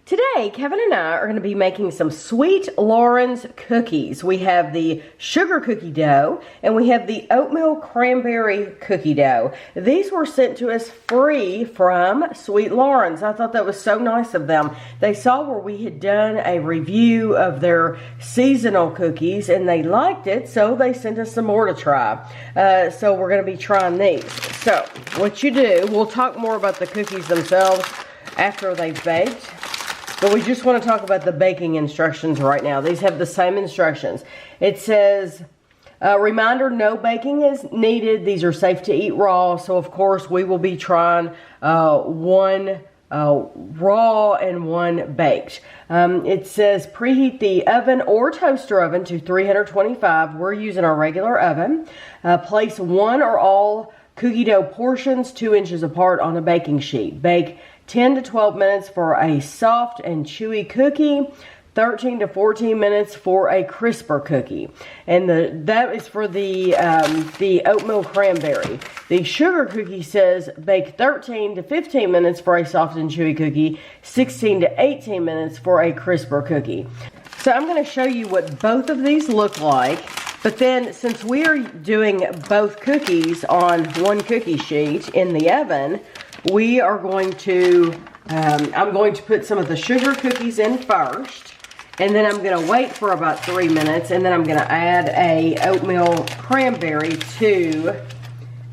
Today, Kevin and I are going to be making some Sweet Loren's cookies. We have the sugar cookie dough and we have the oatmeal cranberry cookie dough. These were sent to us free from Sweet Loren's. I thought that was so nice of them. They saw where we had done a review of their seasonal cookies and they liked it, so they sent us some more to try. So we're going to be trying these. So what you do, we'll talk more about the cookies themselves after they've baked. But we just want to talk about the baking instructions right now. These have the same instructions. It says, reminder, no baking is needed. These are safe to eat raw. So, of course, we will be trying one raw and one baked. It says preheat the oven or toaster oven to 325. We're using our regular oven. Place one or all cookie dough portions 2 inches apart on a baking sheet. Bake 10 to 12 minutes for a soft and chewy cookie, 13 to 14 minutes for a crisper cookie. And that is for the oatmeal cranberry. The sugar cookie says bake 13 to 15 minutes for a soft and chewy cookie, 16 to 18 minutes for a crisper cookie. So I'm going to show you what both of these look like. But then, since we are doing both cookies on one cookie sheet in the oven, we are going to, I'm going to put some of the sugar cookies in first, and then I'm going to wait for about 3 minutes, and then I'm going to add a oatmeal cranberry to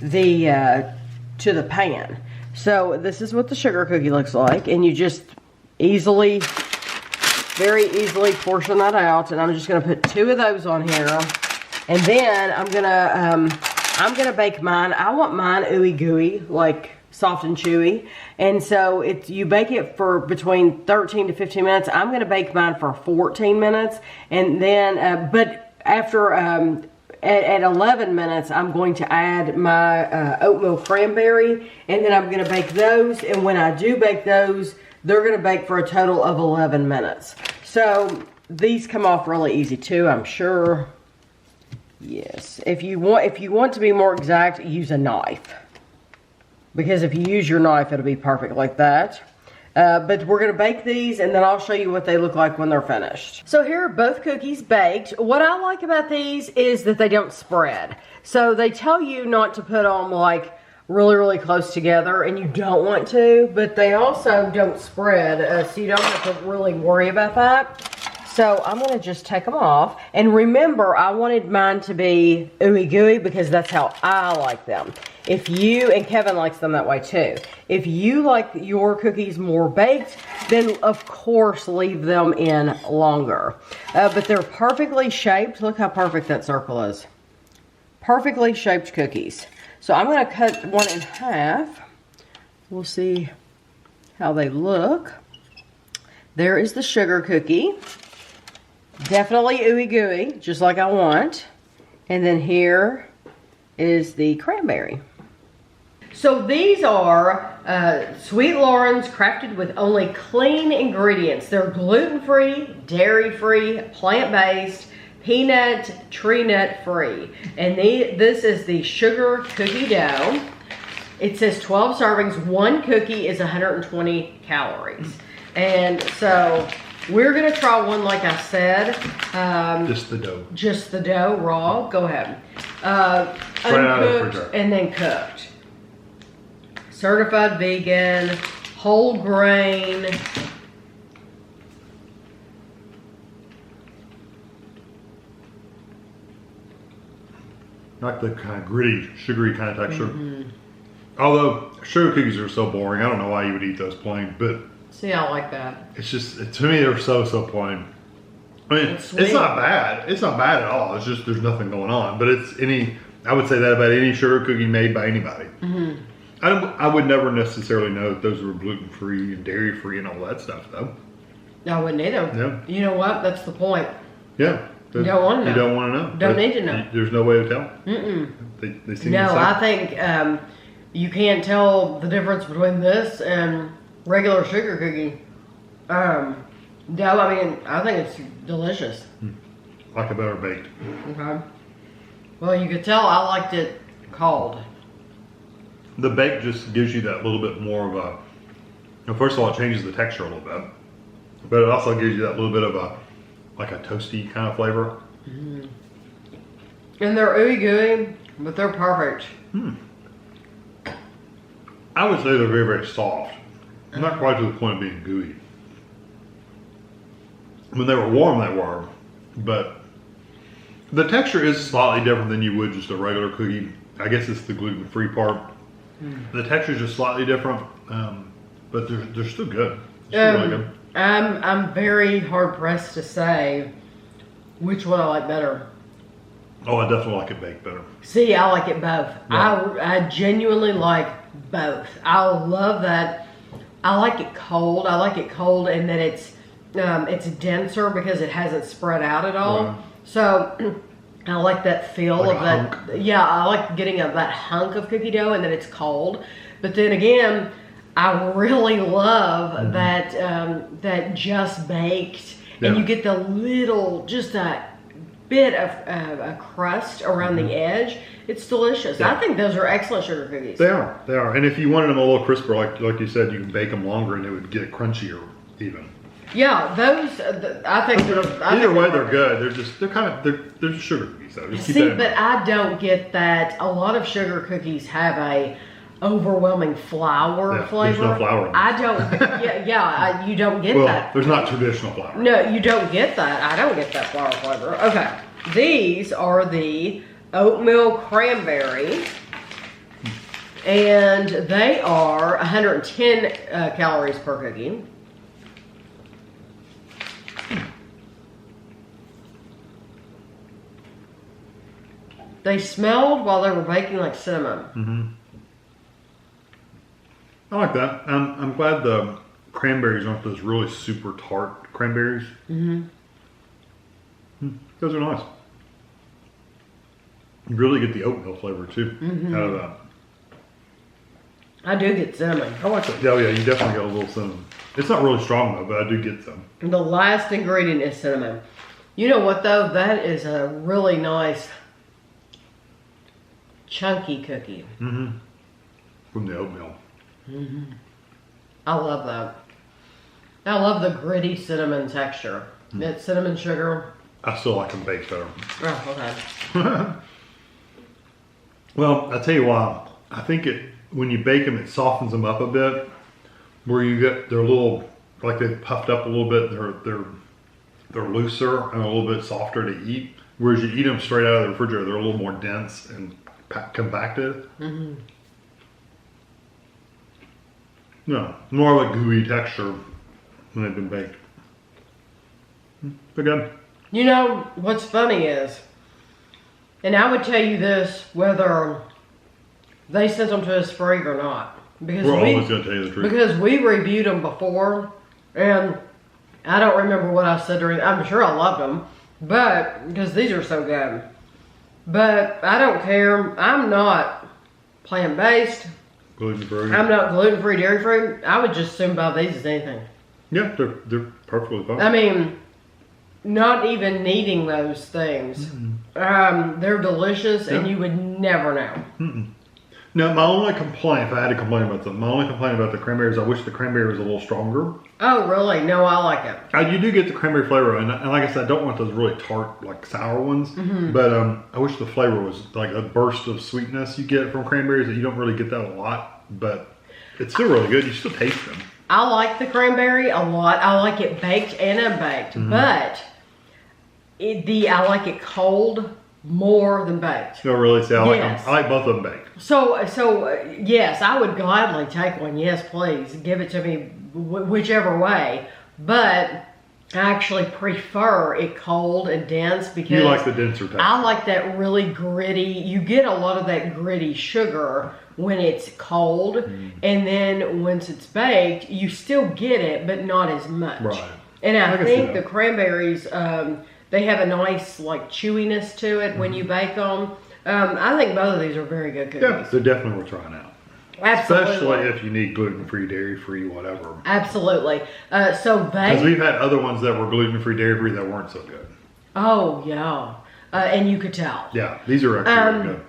the pan. So this is what the sugar cookie looks like, and you just very easily portion that out, and I'm just going to put 2 of those on here. And then I'm gonna bake mine. I want mine ooey gooey, like soft and chewy. And so you bake it for between 13 to 15 minutes. I'm gonna bake mine for 14 minutes. And then, but after, at 11 minutes, I'm going to add my oatmeal cranberry. And then I'm gonna bake those. And when I do bake those, they're gonna bake for a total of 11 minutes. So these come off really easy too, I'm sure. Yes, if you want to be more exact, use a knife. Because if you use your knife, it'll be perfect like that. But we're going to bake these, and then I'll show you what they look like when they're finished. So here are both cookies baked. What I like about these is that they don't spread. So they tell you not to put them like really, really close together, and you don't want to. But they also don't spread, so you don't have to really worry about that. So I'm going to just take them off. And remember, I wanted mine to be ooey gooey because that's how I like them. If you, and Kevin likes them that way too. If you like your cookies more baked, then of course leave them in longer. But they're perfectly shaped. Look how perfect that circle is. Perfectly shaped cookies. So I'm going to cut one in half. We'll see how they look. There is the sugar cookie. Definitely ooey gooey, just like I want. And then here is the cranberry. So these are Sweet Loren's, crafted with only clean ingredients. They're gluten-free, dairy-free, plant-based, peanut, tree nut-free. And this is the sugar cookie dough. It says 12 servings. One cookie is 120 calories. And so we're going to try one, like I said. Just the dough. Just the dough, raw. Go ahead. Uncooked and then cooked. Certified vegan, whole grain. Not the kind of gritty, sugary kind of texture. Although sugar cookies are so boring, I don't know why you would eat those plain, but see, I like that. It's just, to me, they're so plain. I mean, it's not bad. It's not bad at all. It's just there's nothing going on. But I would say that about any sugar cookie made by anybody. I would never necessarily know that those were gluten-free and dairy-free and all that stuff, though. I wouldn't either. Yeah. You know what? That's the point. Yeah. You don't want to know. You don't want to know. Don't need to know. There's no way to tell. They seem the same. I think you can't tell the difference between this and regular sugar cookie. No, I mean, I think it's delicious. Like it better baked. Okay. Well, you could tell I liked it cold. The bake just gives you that little bit more of a, first of all, it changes the texture a little bit. but it also gives you that little bit of a toasty kind of flavor. And they're ooey gooey, but they're perfect. I would say they're very, very soft. Not quite to the point of being gooey. When they were warm, they were, but the texture is slightly different than you would just a regular cookie. I guess it's the gluten-free part. The texture is just slightly different, but they're still good. It's still really good. I'm very hard pressed to say which one I like better. Oh, I definitely like it baked better. See, I like it both. Yeah. I genuinely like both. I love that. I like it cold. I like it cold, and then it's denser because it hasn't spread out at all. Right. So I like that feel Like of a that. hunk. Yeah, I like getting that hunk of cookie dough, and then it's cold. But then again, I really love that just baked, and you get the little, just a bit of a crust around the edge. It's delicious. Yeah. I think those are excellent sugar cookies. They are. And if you wanted them a little crisper, like you said, you can bake them longer and it would get crunchier even. Yeah, those I think Either way, they're good. They're just sugar cookies. So just keep that See, in but mind. I don't get that. A lot of sugar cookies have a overwhelming flour Yeah, flavor. there's no flour in them. I don't. You don't get Well, that. there's not traditional flour. No, you don't get that. I don't get that flour flavor. Okay, these are the Oatmeal Cranberry, and they are 110 calories per cookie. They smelled while they were baking like cinnamon. I like that. I'm glad the cranberries aren't those really super tart cranberries. Those are nice. You really get the oatmeal flavor too out of that. I do get cinnamon. I like that. Oh yeah, you definitely get a little cinnamon. It's not really strong though, but I do get some. The last ingredient is cinnamon. You know what though? That is a really nice chunky cookie. From the oatmeal. I love that. I love the gritty cinnamon texture. That cinnamon sugar. I still like them baked better. Oh, okay. Well, I tell you why. I think when you bake them, it softens them up a bit. Where they're a little, like they've puffed up a little bit. They're looser and a little bit softer to eat. Whereas you eat them straight out of the refrigerator, they're a little more dense and compacted. No, more of a gooey texture when they've been baked. They're good. You know, what's funny is, and I would tell you this whether they sent them to us free or not. Because We're always going to tell you the truth. Because we reviewed them before, and I don't remember what I said during. I'm sure I loved them, but because these are so good. But I don't care. I'm not plant-based. Gluten-free. I'm not gluten-free, dairy-free. I would just assume buy these as anything. Yeah, they're perfectly fine. I mean, not even needing those things. They're delicious, and you would never know. Now, my only complaint, if I had to complain about them, my only complaint about the cranberries, I wish the cranberry was a little stronger. Oh, really? No, I like it. You do get the cranberry flavor, and like I said, I don't want those really tart, like sour ones. But I wish the flavor was like a burst of sweetness you get from cranberries. That you don't really get that a lot, but it's still really good. You still taste them. I like the cranberry a lot. I like it baked and unbaked, but I like it cold more than baked. No, really. See, I like Yes. them. I like both of them baked. So yes, I would gladly take one. Yes, please give it to me, whichever way. But I actually prefer it cold and dense because You like the denser texture. I like that really gritty. You get a lot of that gritty sugar when it's cold, and then once it's baked, you still get it, but not as much. Right. And I can see think that. the cranberries, they have a nice like chewiness to it when you bake them. I think both of these are very good cookies. Yeah, they're definitely worth trying out. Absolutely. Especially if you need gluten-free, dairy-free, whatever. Absolutely. So Because they. we've had other ones that were gluten-free, dairy-free that weren't so good. Oh yeah, and you could tell. Yeah, these are actually really good.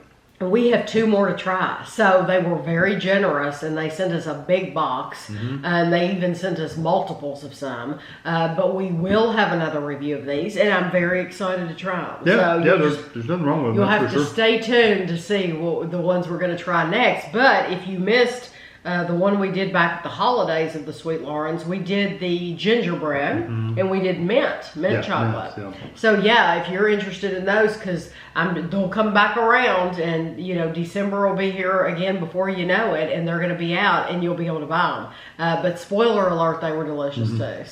we have 2 more to try. So they were very generous and they sent us a big box. And they even sent us multiples of some. But we will have another review of these, and I'm very excited to try them. Yeah, So there's nothing wrong with them. You'll have to stay tuned to see what the ones we're going to try next. But if you missed the one we did back at the holidays of the Sweet Lorens, we did the gingerbread and we did mint chocolate. So yeah, if you're interested in those, because they'll come back around, and you know, December will be here again before you know it, and they're going to be out and you'll be able to buy them. But spoiler alert, they were delicious too.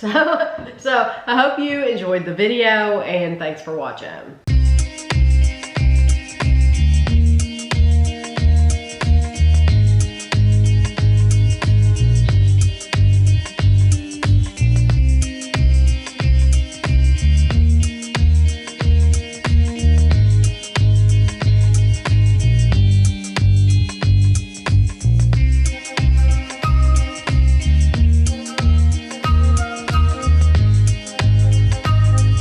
So I hope you enjoyed the video, and thanks for watching.